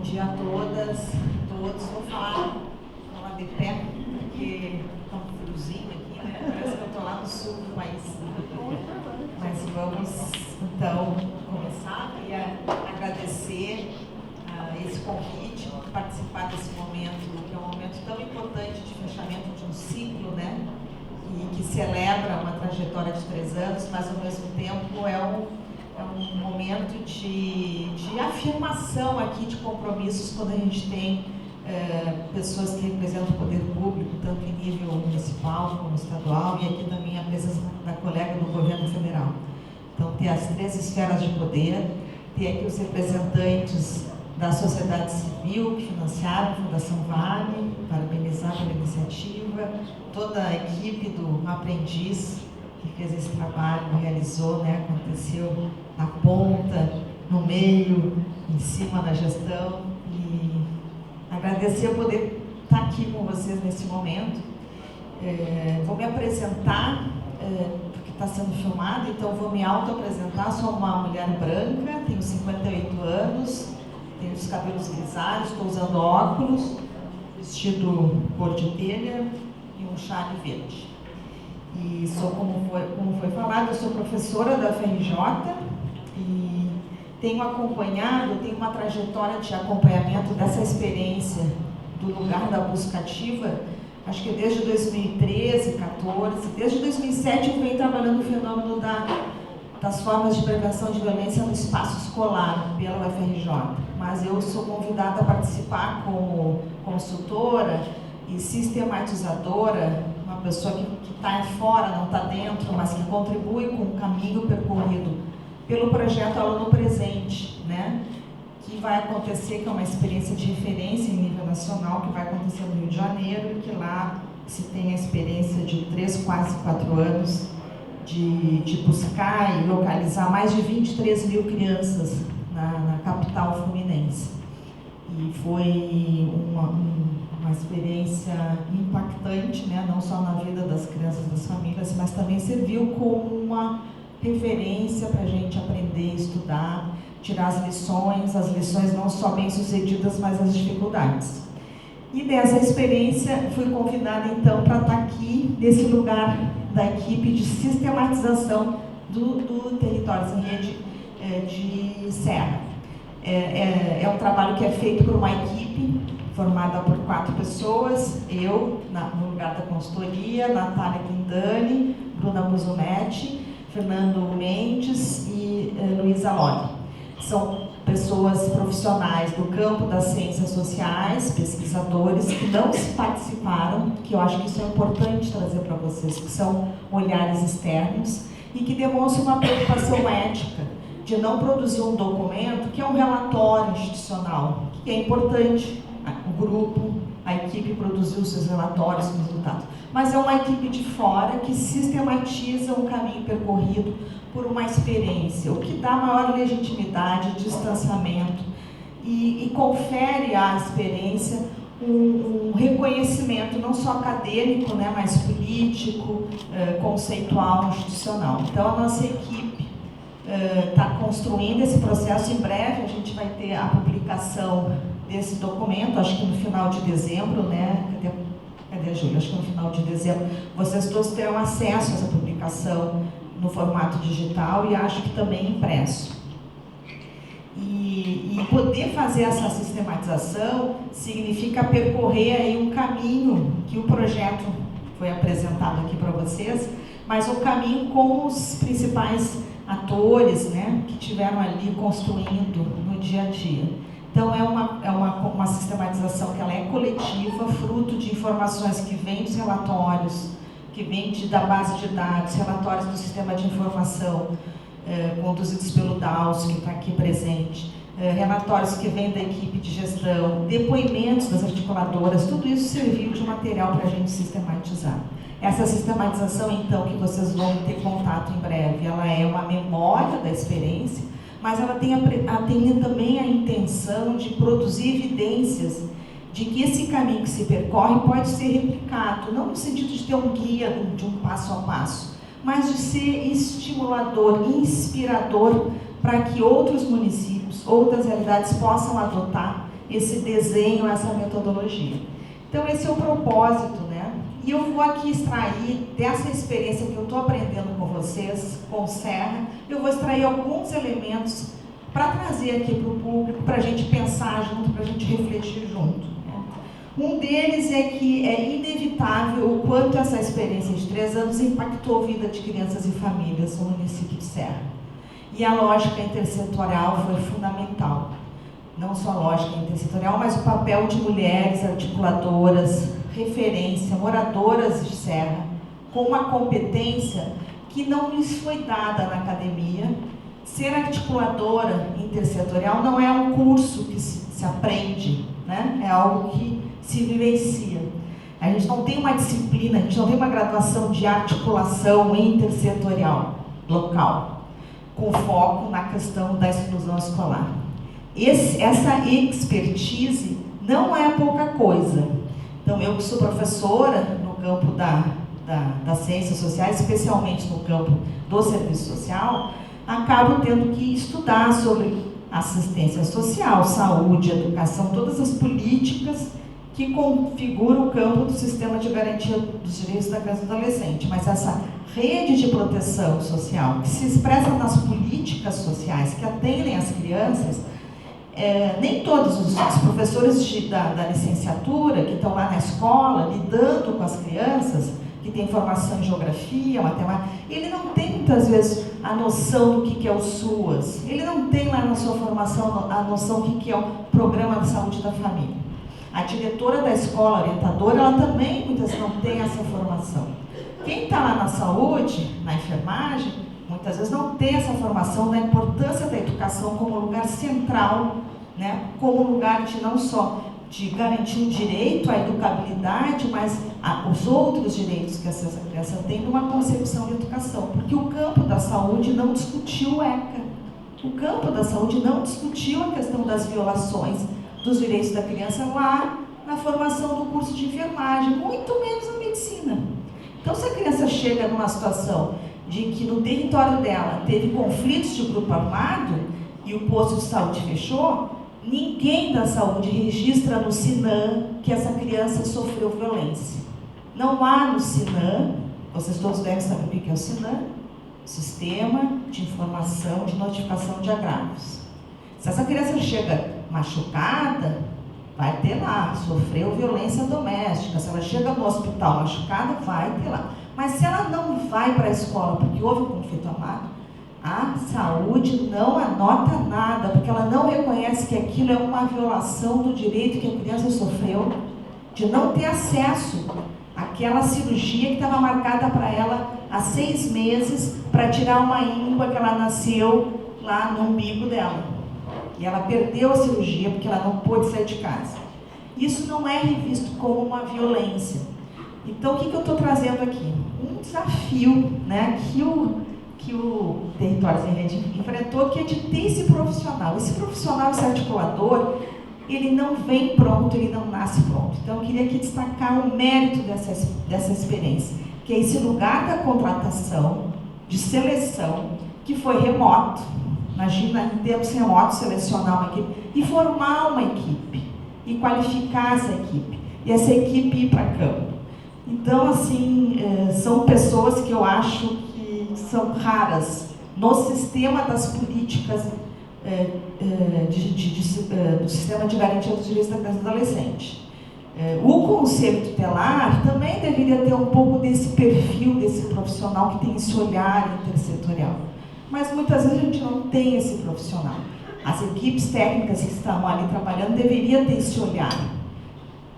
dia a todas, todos. Vou falar de pé, porque está um friozinho aqui, né? Parece que eu estou lá no sul do país. Mas vamos, então, começar. Queria agradecer esse convite, participar desse momento, que é um momento tão importante de fechamento de um ciclo, né? E que celebra uma trajetória de 3 anos, mas ao mesmo tempo é um momento de afirmação aqui de compromissos quando a gente tem pessoas que representam o poder público, tanto em nível municipal como estadual, e aqui também a presença da colega do governo federal. Então, ter as 3 esferas de poder, ter aqui os representantes da sociedade civil que financiaram a Fundação Vale, parabenizar pela iniciativa, toda a equipe do Aprendiz que fez esse trabalho, realizou, né, aconteceu na ponta, no meio, em cima da gestão, e agradecer poder estar aqui com vocês nesse momento. Vou me apresentar, porque está sendo filmado, então vou me auto-apresentar. Sou uma mulher branca, tenho 58 anos, tenho os cabelos grisalhos, estou usando óculos, vestido cor de telha e um chale verde. E sou, como foi falado, eu sou professora da FRJ e tenho acompanhado, tenho uma trajetória de acompanhamento dessa experiência do lugar da busca ativa, acho que desde 2013, 2014, desde 2007 eu venho trabalhando no fenômeno das formas de prevenção de violência no espaço escolar, pela UFRJ. Mas eu sou convidada a participar como consultora e sistematizadora, uma pessoa que está fora, não está dentro, mas que contribui com o caminho percorrido pelo projeto Aluno Presente, né? Que vai acontecer, que é uma experiência de referência em nível nacional, que vai acontecer no Rio de Janeiro, e que lá se tem a experiência de 3, quase 4 anos de buscar e localizar mais de 23 mil crianças na capital fluminense. E foi uma experiência impactante, né? Não só na vida das crianças e das famílias, mas também serviu como uma referência para a gente aprender, estudar, tirar as lições não só bem-sucedidas, mas as dificuldades. E dessa experiência fui convidada então para estar aqui nesse lugar da equipe de sistematização do Territórios em Rede de Serra. É um trabalho que é feito por uma equipe formada por 4 pessoas, eu, no lugar da consultoria, Natália Guindani, Bruna Buzumetti, Fernando Mendes e Luísa Loli. São pessoas profissionais do campo das ciências sociais, pesquisadores que não participaram, que eu acho que isso é importante trazer para vocês, que são olhares externos e que demonstram uma preocupação ética de não produzir um documento que é um relatório institucional, que é importante, o grupo, a equipe produziu seus relatórios com resultados, mas é uma equipe de fora que sistematiza um caminho percorrido por uma experiência, o que dá maior legitimidade, distanciamento e confere à experiência um reconhecimento não só acadêmico, né, mas político, conceitual, institucional. Então a nossa equipe está construindo esse processo. Em breve a gente vai ter a publicação desse documento, acho que no final de dezembro, né? Cadê a Júlia? Acho que no final de dezembro vocês todos terão acesso a essa publicação no formato digital e acho que também impresso. E poder fazer essa sistematização significa percorrer aí um caminho que o projeto foi apresentado aqui para vocês, mas um caminho com os principais atores, né, que estiveram ali construindo no dia a dia. Então é uma sistematização que ela é coletiva, fruto de informações que vêm dos relatórios, que vêm da base de dados, relatórios do sistema de informação, conduzidos pelo DAUS, que está aqui presente, relatórios que vêm da equipe de gestão, depoimentos das articuladoras, tudo isso serviu de material para a gente sistematizar. Essa sistematização, então, que vocês vão ter contato em breve, ela é uma memória da experiência, mas ela tem também a intenção de produzir evidências de que esse caminho que se percorre pode ser replicado, não no sentido de ter um guia de um passo a passo, mas de ser estimulador, inspirador para que outros municípios, outras realidades possam adotar esse desenho, essa metodologia. Então, esse é o propósito, né? E eu vou aqui extrair dessa experiência que eu estou aprendendo com vocês, com o Serra, eu vou extrair alguns elementos para trazer aqui para o público, para a gente pensar junto, para a gente refletir junto. Né? Um deles é que é inevitável o quanto essa experiência de 3 anos impactou a vida de crianças e famílias no município de Serra. E a lógica intersetorial foi fundamental. Não só a lógica intersetorial, mas o papel de mulheres articuladoras, referência, moradoras de Serra, com uma competência que não lhes foi dada na academia. Ser articuladora intersetorial não é um curso que se aprende, né? É algo que se vivencia. A gente não tem uma disciplina, a gente não tem uma graduação de articulação intersetorial local, com foco na questão da exclusão escolar. Essa expertise não é pouca coisa. Então, eu que sou professora no campo das ciências sociais, especialmente no campo do serviço social, acabo tendo que estudar sobre assistência social, saúde, educação, todas as políticas que configuram o campo do sistema de garantia dos direitos da criança e do adolescente. Mas essa rede de proteção social, que se expressa nas políticas sociais que atendem as crianças, nem todos os professores da licenciatura que estão lá na escola, lidando com as crianças, que tem formação em geografia, matemática, ele não tem muitas vezes a noção do que é o SUAS, ele não tem lá na sua formação a noção do que é o Programa de Saúde da Família. A diretora da escola, a orientadora, ela também muitas vezes não tem essa formação. Quem está lá na saúde, na enfermagem, muitas vezes não tem essa formação da importância da educação como lugar central, né? Como lugar de não só de garantir um direito à educabilidade, mas os outros direitos que essa criança tem numa concepção de educação. Porque o campo da saúde não discutiu o ECA. O campo da saúde não discutiu a questão das violações dos direitos da criança lá na formação do curso de enfermagem, muito menos na medicina. Então, se a criança chega numa situação de que no território dela teve conflitos de grupo armado e o posto de saúde fechou, ninguém da saúde registra no SINAM que essa criança sofreu violência. Não há no SINAM, vocês todos devem saber o que é o SINAM, Sistema de Informação de Notificação de Agravos. Se essa criança chega machucada, vai ter lá, sofreu violência doméstica. Se ela chega no hospital machucada, vai ter lá. Mas se ela não vai para a escola porque houve um conflito armado, a saúde não anota nada, porque ela não reconhece que aquilo é uma violação do direito que a criança sofreu de não ter acesso àquela cirurgia que estava marcada para ela há 6 meses para tirar uma íngua que ela nasceu lá no umbigo dela. E ela perdeu a cirurgia porque ela não pôde sair de casa. Isso não é revisto como uma violência. Então, o que eu estou trazendo aqui? Um desafio, né, que o Territórios em Rede enfrentou, que é de ter esse profissional. Esse profissional, esse articulador, ele não vem pronto, ele não nasce pronto. Então, eu queria aqui destacar o mérito dessa experiência, que é esse lugar da contratação, de seleção, que foi remoto. Imagina, em termos remotos, selecionar uma equipe e formar uma equipe, e qualificar essa equipe, e essa equipe ir para campo. Então, assim, são pessoas que eu acho que são raras no sistema das políticas do sistema de garantia dos direitos da criança e do adolescente. O Conselho Tutelar também deveria ter um pouco desse perfil, desse profissional que tem esse olhar intersetorial. Mas muitas vezes a gente não tem esse profissional. As equipes técnicas que estão ali trabalhando deveriam ter esse olhar.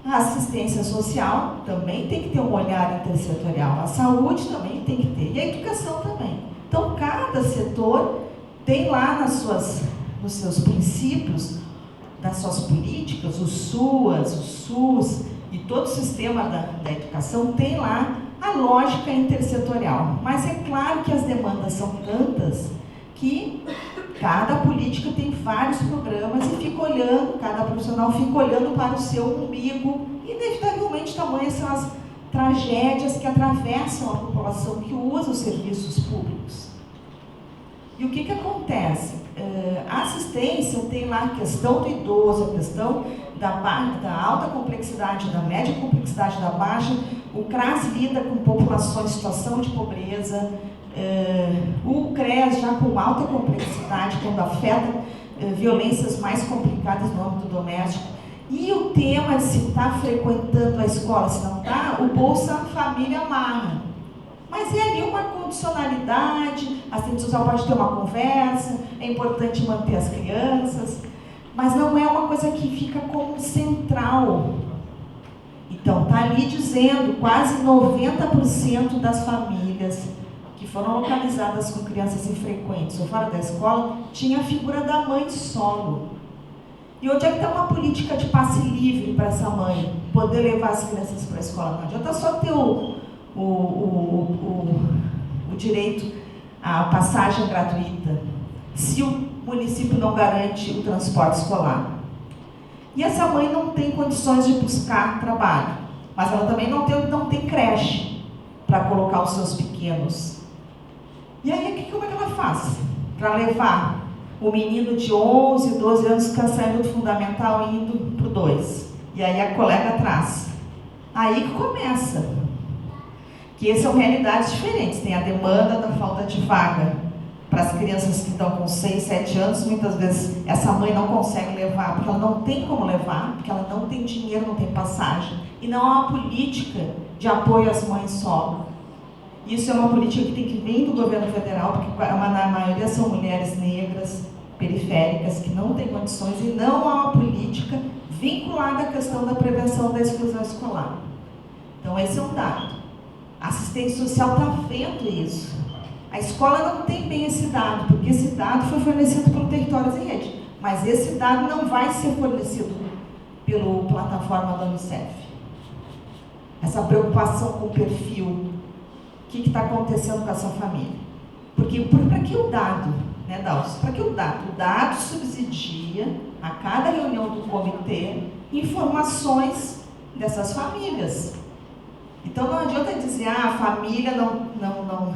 A assistência social também tem que ter um olhar intersetorial. A saúde também tem que ter. E a educação também. Então, cada setor tem lá nos seus princípios, das suas políticas, os SUAS, o SUS e todo o sistema da educação tem lá a lógica intersetorial. Mas é claro que as demandas são tantas que cada política tem vários programas e fica olhando, cada profissional fica olhando para o seu umbigo. Inevitavelmente, tamanhas são as tragédias que atravessam a população que usa os serviços públicos. E o que acontece? A assistência tem lá a questão do idoso, a questão da alta complexidade, da média complexidade, da baixa. O CRAS lida com populações em situação de pobreza. O CREAS já com alta complexidade, quando afeta violências mais complicadas no âmbito doméstico. E o tema de se está frequentando a escola, se não está, o Bolsa Família amarra. Mas é ali uma condicionalidade, a assistente social pode ter uma conversa, é importante manter as crianças, mas não é uma coisa que fica como central. Então, está ali dizendo, quase 90% das famílias que foram localizadas com crianças infrequentes ou fora da escola, tinha a figura da mãe solo. E onde é que está uma política de passe livre para essa mãe poder levar as crianças para a escola? Não adianta só ter o direito à passagem gratuita, se o município não garante o transporte escolar. E essa mãe não tem condições de buscar trabalho, mas ela também não tem creche para colocar os seus pequenos. E aí, como é que ela faz para levar o menino de 11, 12 anos que está saindo do fundamental indo para o 2? E aí a colega atrás. Aí que começa. Que essas são realidades diferentes. Tem a demanda da falta de vaga para as crianças que estão com 6, 7 anos. Muitas vezes essa mãe não consegue levar, porque ela não tem como levar, porque ela não tem dinheiro, não tem passagem. E não há uma política de apoio às mães solo. Isso é uma política que tem que vir do governo federal, porque a maioria são mulheres negras, periféricas, que não têm condições, e não há uma política vinculada à questão da prevenção da exclusão escolar. Então, esse é um dado. A assistência social está vendo isso. A escola não tem bem esse dado, porque esse dado foi fornecido pelo Territórios em Rede, mas esse dado não vai ser fornecido pela plataforma da Unicef. Essa preocupação com o perfil, o que está acontecendo com essa família? Porque para que o dado, né, Dalcio? Para que o dado? O dado subsidia, a cada reunião do comitê, informações dessas famílias. Então não adianta dizer, a família não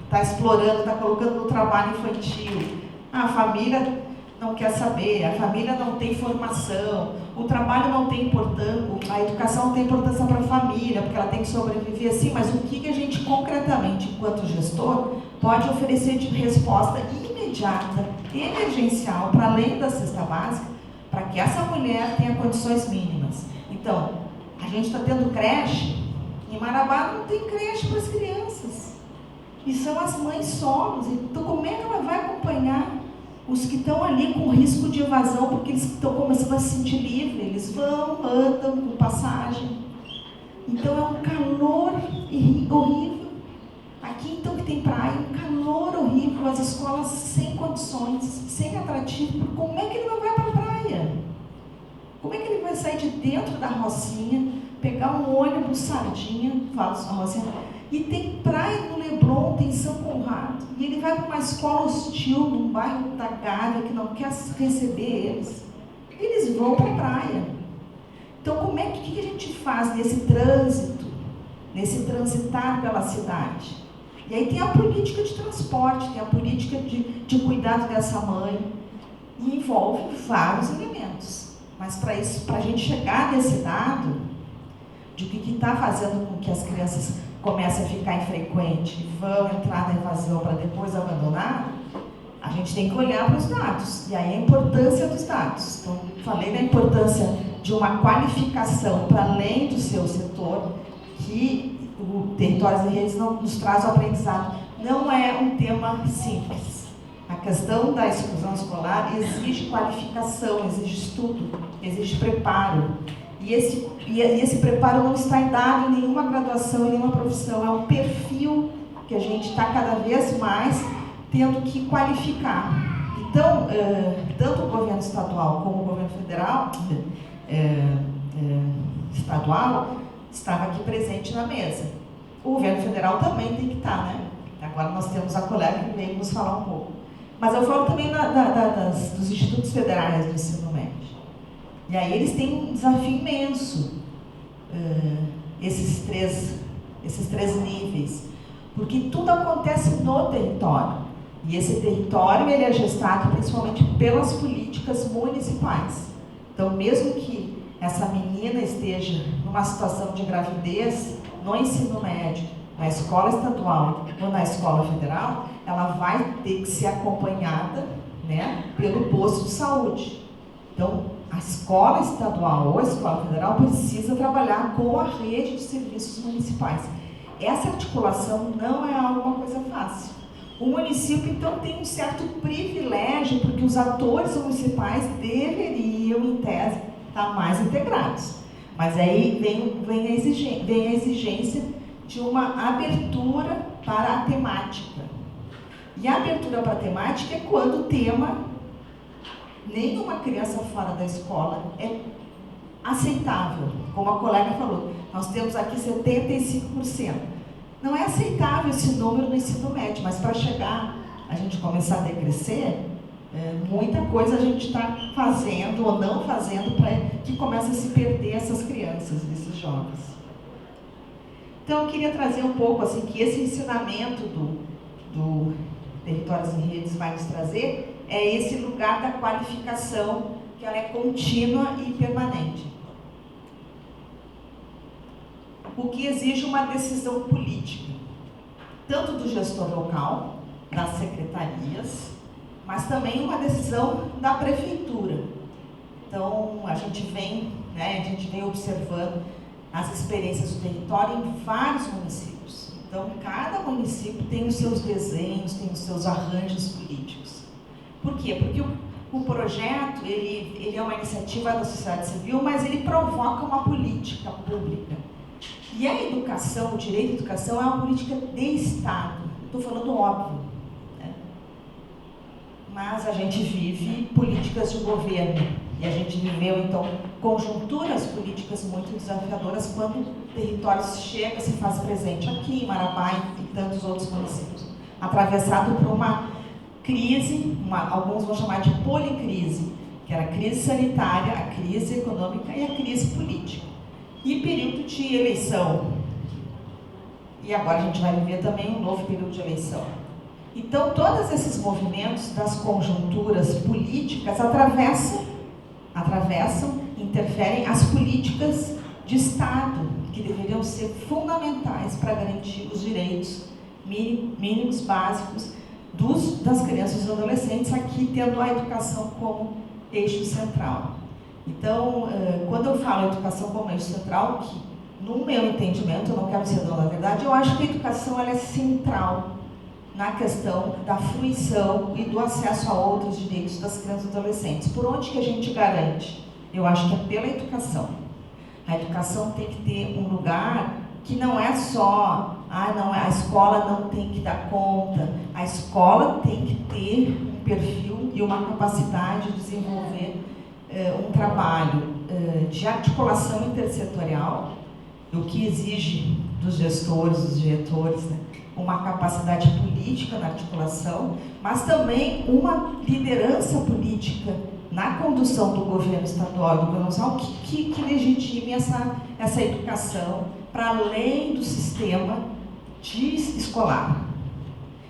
está explorando, está colocando no trabalho infantil. A família não quer saber, a família não tem formação, o trabalho não tem importância, a educação não tem importância para a família, porque ela tem que sobreviver assim, mas o que a gente concretamente, enquanto gestor, pode oferecer de resposta imediata, emergencial, para além da cesta básica, para que essa mulher tenha condições mínimas. Então, a gente está tendo creche, em Marabá não tem creche para as crianças, e são as mães solos. Então, como é que ela vai acompanhar os que estão ali com risco de evasão, porque eles estão começando a se sentir livre, eles vão, andam com passagem. Então é um calor horrível. Aqui então que tem praia, um calor horrível, as escolas sem condições, sem atrativo. Como é que ele não vai para a praia? Como é que ele vai sair de dentro da Rocinha, pegar um ônibus Sardinha, falo a Rocinha, e tem praia no Leblon, tem São Conrado, e ele vai para uma escola hostil, num bairro da Gávea, que não quer receber eles. Eles vão para a praia. Então, como é que a gente faz nesse trânsito, nesse transitar pela cidade? E aí tem a política de transporte, tem a política de cuidado dessa mãe, e envolve vários elementos. Mas para isso, para a gente chegar nesse dado, de o que está fazendo com que as crianças comecem a ficar infrequente, vão entrar na evasão para depois abandonar, a gente tem que olhar para os dados. E aí a importância dos dados. Então, falei da importância de uma qualificação para além do seu setor, que o Territórios e Redes nos traz o aprendizado. Não é um tema simples. A questão da exclusão escolar exige qualificação, exige estudo, exige preparo. E esse preparo não está dado em nenhuma graduação, em nenhuma profissão. É um perfil que a gente está cada vez mais tendo que qualificar. Então, tanto o governo estadual como o governo federal, estadual, estava aqui presente na mesa. O governo federal também tem que estar, né? Agora nós temos a colega que veio nos falar um pouco. Mas eu falo também dos institutos federais do ensino médio. E aí eles têm um desafio imenso, esses três níveis, porque tudo acontece no território. E esse território ele é gestado principalmente pelas políticas municipais. Então, mesmo que essa menina esteja numa situação de gravidez no ensino médio, na escola estadual ou na escola federal, ela vai ter que ser acompanhada, né, pelo posto de saúde. Então, a escola estadual ou a escola federal precisa trabalhar com a rede de serviços municipais. Essa articulação não é alguma coisa fácil. O município, então, tem um certo privilégio, porque os atores municipais deveriam, em tese, estar mais integrados. Mas aí vem a exigência de uma abertura para a temática. E a abertura para a temática é quando o tema, nenhuma criança fora da escola é aceitável. Como a colega falou, nós temos aqui 75%. Não é aceitável esse número no ensino médio, mas para chegar, a gente começar a decrescer, muita coisa a gente está fazendo ou não fazendo para que comece a se perder essas crianças, esses jovens. Então, eu queria trazer um pouco, assim, que esse ensinamento do Territórios em Redes vai nos trazer, é esse lugar da qualificação, que ela é contínua e permanente. O que exige uma decisão política, tanto do gestor local, das secretarias, mas também uma decisão da prefeitura. Então, a gente vem observando as experiências do território em vários municípios. Então, cada município tem os seus desenhos, tem os seus arranjos políticos. Por quê? Porque o projeto, ele é uma iniciativa da sociedade civil, mas ele provoca uma política pública. E a educação, o direito à educação, é uma política de Estado. Estou falando óbvio, né? Mas a gente vive políticas de governo. E a gente viveu, então, conjunturas políticas muito desafiadoras quando o território chega, se faz presente aqui em Marabá e tantos outros municípios. Atravessado por uma crise, alguns vão chamar de policrise, que era a crise sanitária, a crise econômica e a crise política. E período de eleição. E agora a gente vai viver também um novo período de eleição. Então, todos esses movimentos das conjunturas políticas atravessam, interferem as políticas de Estado, que deveriam ser fundamentais para garantir os direitos mínimos básicos das crianças e adolescentes, aqui tendo a educação como eixo central. Então, quando eu falo educação como eixo central, que no meu entendimento, eu não quero ser dona da verdade, eu acho que a educação ela é central na questão da fruição e do acesso a outros direitos das crianças e adolescentes. Por onde que a gente garante? Eu acho que é pela educação. A educação tem que ter um lugar que não é só, a escola não tem que dar conta, a escola tem que ter um perfil e uma capacidade de desenvolver um trabalho de articulação intersetorial, o que exige dos gestores, dos diretores, né, uma capacidade política na articulação, mas também uma liderança política na condução do governo estadual e do governo nacional que legitime essa educação para além do sistema escolar.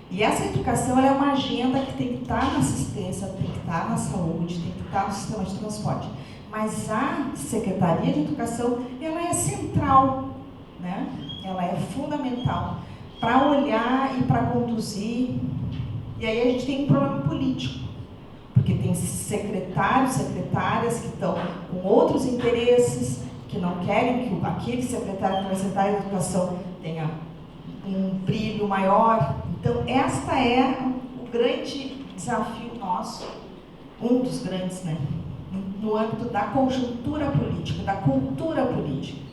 E essa educação ela é uma agenda que tem que estar na assistência, tem que estar na saúde, tem que estar no sistema de transporte. Mas a Secretaria de Educação, ela é central, né? Ela é fundamental para olhar e para conduzir. E aí a gente tem um problema político, porque tem secretários, secretárias que estão com outros interesses, que não querem que aquele secretário que vai sentar em educação tenha um brilho maior. Então, esta é o grande desafio nosso, um dos grandes, né, no âmbito da conjuntura política, da cultura política.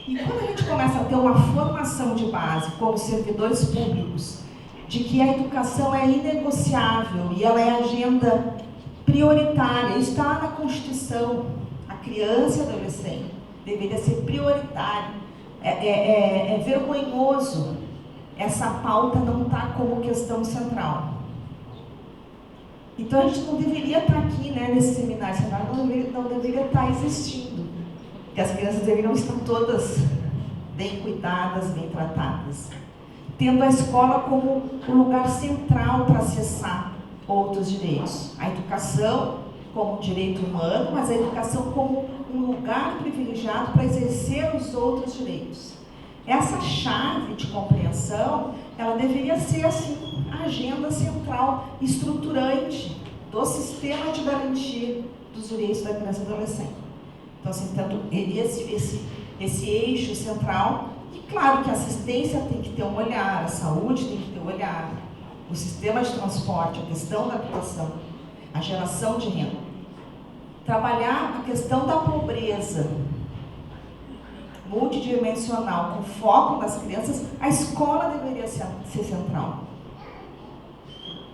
E quando a gente começa a ter uma formação de base como servidores públicos, de que a educação é inegociável e ela é agenda prioritária, está na Constituição, a criança e adolescente deveria ser prioritário. É vergonhoso essa pauta não estar como questão central. Então a gente não deveria estar aqui, né, nesse seminário, não deveria estar existindo, porque as crianças deveriam estar todas bem cuidadas, bem tratadas. tendo a escola como um lugar central para acessar outros direitos. A educação como um direito humano, mas a educação como um lugar privilegiado para exercer os outros direitos. Essa chave de compreensão, ela deveria ser, assim, a agenda central, estruturante do sistema de garantia dos direitos da criança e do adolescente. Então, assim, tanto esse eixo central, e claro que a assistência tem que ter um olhar, a saúde tem que ter um olhar, o sistema de transporte, a questão da habitação, a geração de renda. Trabalhar a questão da pobreza multidimensional, com foco nas crianças, a escola deveria ser central.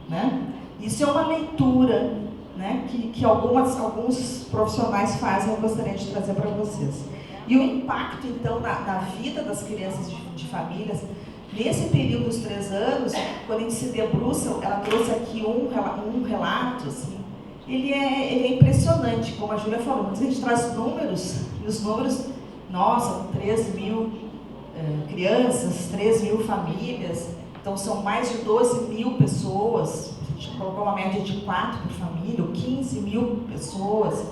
Né? Isso é uma leitura, né, que alguns profissionais fazem, eu gostaria de trazer para vocês. E o impacto, então, na vida das crianças de famílias, nesse período dos 3 anos, quando a gente se debruça, ela trouxe aqui um relato, assim, ele é impressionante, como a Júlia falou, mas a gente traz números, e os números, nossa, 3.000 crianças, 3.000 famílias, então são mais de 12.000 pessoas, a gente colocou uma média de 4 por família, ou 15.000 pessoas,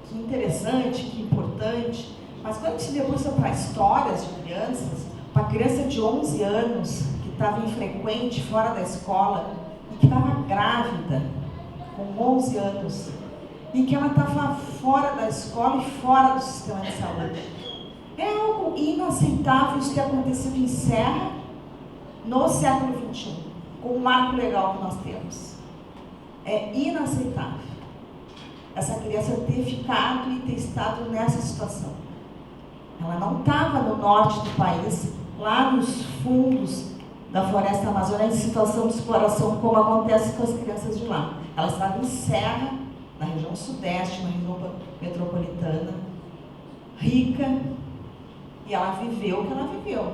que interessante, que importante. Mas quando a gente se debruça para histórias de crianças, uma criança de 11 anos, que estava infrequente, fora da escola, e que estava grávida, com 11 anos, e que ela estava fora da escola e fora do sistema de saúde. É algo inaceitável isso ter acontecido em Serra, no século XXI, com o marco legal que nós temos. É inaceitável essa criança ter ficado e ter estado nessa situação. Ela não estava no norte do país, lá nos fundos da floresta amazônica, em situação de exploração, como acontece com as crianças de lá. Ela estava em Serra, na região sudeste, uma região metropolitana, rica, e ela viveu o que ela viveu.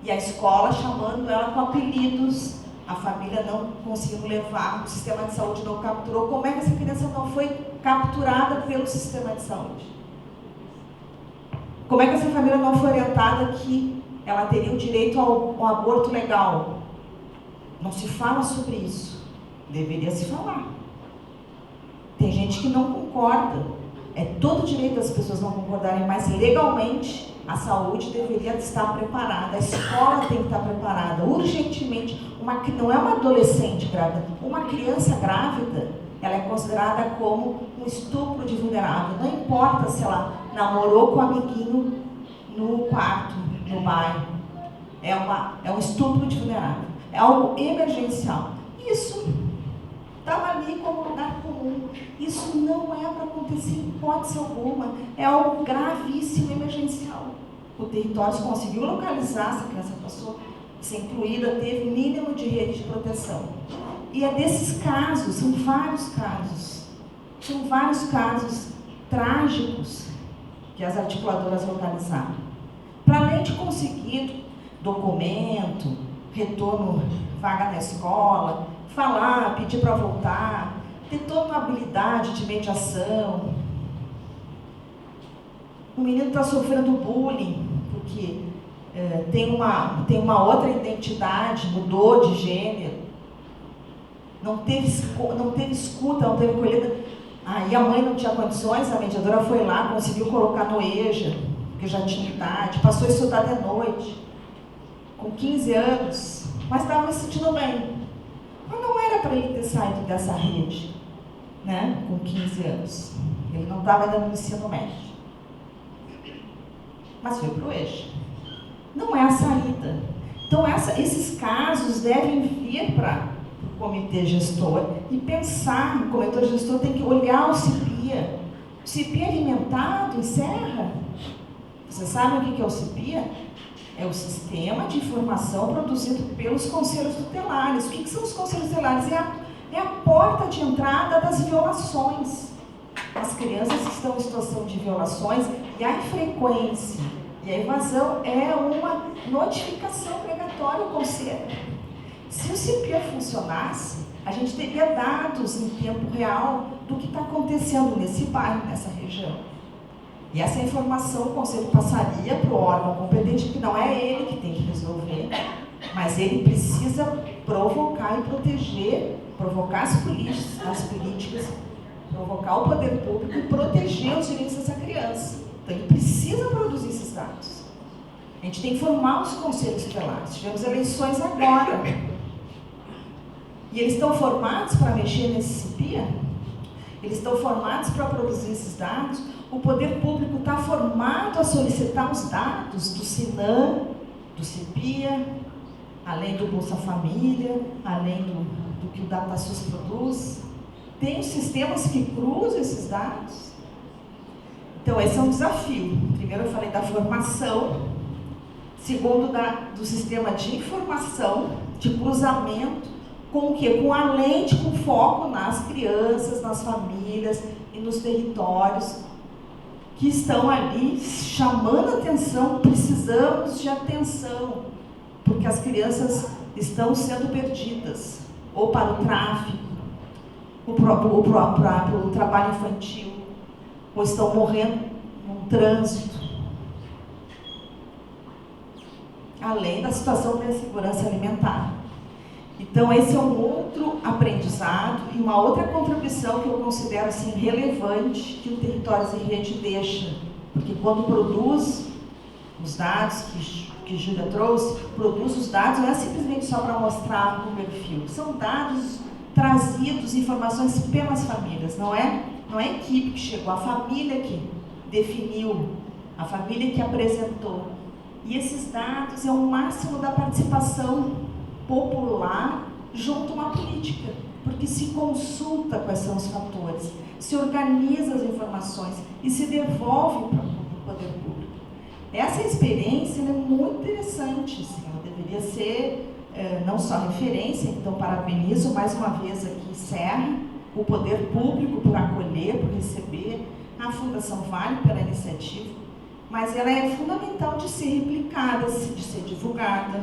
E a escola chamando ela com apelidos, a família não conseguiu levar, o sistema de saúde não capturou. Como é que essa criança não foi capturada pelo sistema de saúde? Como é que essa família não foi orientada que ela teria o direito ao aborto legal? Não se fala sobre isso. Deveria se falar. Tem gente que não concorda. É todo direito das pessoas não concordarem, mas legalmente a saúde deveria estar preparada, a escola tem que estar preparada, urgentemente. Não é uma adolescente grávida, uma criança grávida, ela é considerada como um estupro de vulnerável. Não importa se ela namorou com um amiguinho no quarto, no bairro. É um estupro de vulnerável. É algo emergencial. Isso estava ali como lugar comum. Isso não é para acontecer em hipótese alguma. É algo gravíssimo, emergencial. O território conseguiu localizar, essa criança passou a ser incluída, teve mínimo de rede de proteção. E é desses casos, são vários casos trágicos que as articuladoras localizaram. Para além de conseguir documento, retorno, vaga na escola, falar, pedir para voltar, ter toda uma habilidade de mediação. O menino está sofrendo bullying, porque tem uma outra identidade, mudou de gênero, não teve escuta, não teve acolhida. Aí a mãe não tinha condições, a mediadora foi lá, conseguiu colocar no EJA, porque já tinha idade, passou a estudar de noite, com 15 anos, mas estava me sentindo bem. Mas não era para ele ter saído dessa rede, né, com 15 anos. Ele não estava ainda no ensino médio. Mas foi para o EJA. Não é a saída. Então, esses casos devem vir para o comitê gestor e pensar, o comitê gestor tem que olhar o CIPIA. O CIPIA alimentado em Serra. Vocês sabem o que é o CIPIA? É o Sistema de Informação produzido pelos Conselhos Tutelares. O que são os Conselhos Tutelares? É a porta de entrada das violações. As crianças que estão em situação de violações, e a frequência e a evasão é uma notificação obrigatória ao Conselho. Se o CIPIA funcionasse, a gente teria dados em tempo real do que está acontecendo nesse bairro, nessa região. E essa informação o Conselho passaria para o órgão competente, que não é ele que tem que resolver, mas ele precisa provocar e proteger, provocar as políticas, provocar o poder público e proteger os direitos dessa criança. Então ele precisa produzir esses dados. A gente tem que formar os conselhos tutelares. Tivemos eleições agora. E eles estão formados para mexer nesse CIPIA? Eles estão formados para produzir esses dados? O poder público está formado a solicitar os dados do SINAM, do CIPIA, além do Bolsa Família, além do que o DataSUS produz? Tem os sistemas que cruzam esses dados? Então, esse é um desafio. Primeiro eu falei da formação, segundo do sistema de informação, de cruzamento, com o quê? Com a lente, com foco nas crianças, nas famílias e nos territórios que estão ali chamando atenção, precisamos de atenção, porque as crianças estão sendo perdidas, ou para o tráfico, ou para o trabalho infantil, ou estão morrendo no trânsito. Além da situação da insegurança alimentar. Então, esse é um outro aprendizado e uma outra contribuição que eu considero assim, relevante que o Territórios em Rede deixa. Porque quando produz os dados que Júlia trouxe, produz os dados não é simplesmente só para mostrar o perfil. São dados trazidos, informações pelas famílias. Não é a equipe que chegou, a família que definiu, a família que apresentou. E esses dados é o máximo da participação popular junto a uma política, porque se consulta quais são os fatores, se organiza as informações e se devolve para o poder público. Essa experiência é muito interessante, assim, ela deveria ser não só referência, então parabenizo mais uma vez aqui Serra, o poder público por acolher, por receber, a Fundação Vale pela iniciativa, mas ela é fundamental de ser replicada, de ser divulgada,